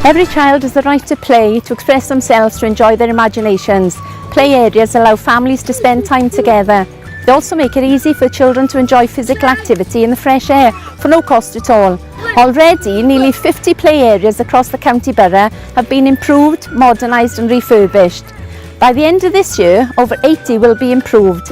Every child has the right to play, to express themselves, to enjoy their imaginations. Play areas allow families to spend time together. They also make it easy for children to enjoy physical activity in the fresh air for no cost at all. Already, nearly 50 play areas across the county borough have been improved, modernised and refurbished. By the end of this year, over 80 will be improved.